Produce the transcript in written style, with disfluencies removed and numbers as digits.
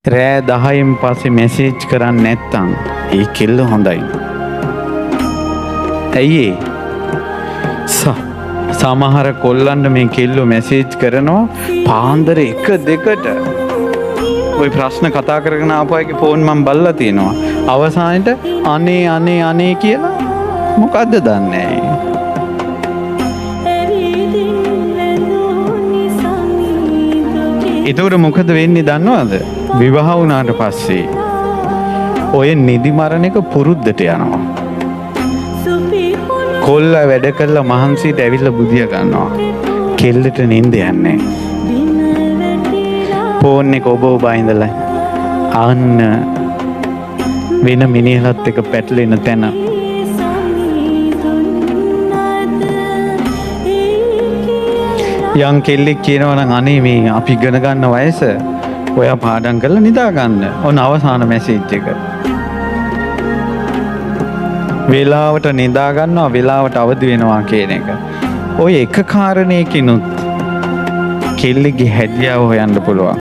රෑ 10න් පස්සේ මැසේජ් කරන්නේ නැත්තම් ඒ කෙල්ල හොඳයි. ඇයි සමහර කොල්ලන්ට මේ කෙල්ලෝ මැසේජ් කරනවා පාන්දර 1-2ට. ওই ප්‍රශ්න කතා කරගෙන ආපු අයගේ ෆෝන් මම බලලා තියෙනවා. අවසානෙට අනේ කියලා මොකද්ද දන්නේ නැහැ. ඒතකොට මොකද වෙන්නේ දන්නවද? විවාහ වුණාට පස්සේ ඔය නිදි මරණ එක පුරුද්දට යනවා. කොල්ල වැඩ කළා මහන්සියට ඇවිල්ලා බුදිය ගන්නවා. කෙල්ලට නිින්ද යන්නේ. ෆෝන් එක ඔබ ඉඳලා අන්න වෙන මිනිහලත් එක පැටලෙන තැන. යම් කෙල්ලෙක් කියනවා නම් අනේ මේ අපි ඉගෙන ගන්න වයස ඔයා පාඩම් කරලා නිදා ගන්න. ඔන්න අවසාන මැසේජ් එක. වෙලාවට නිදා ගන්නවා වෙලාවට අවදි වෙනවා කියන එක. ඔය එක කාරණයකිනුත් කෙල්ලෙක්ගේ හැදියාව හොයන්න පුළුවන්.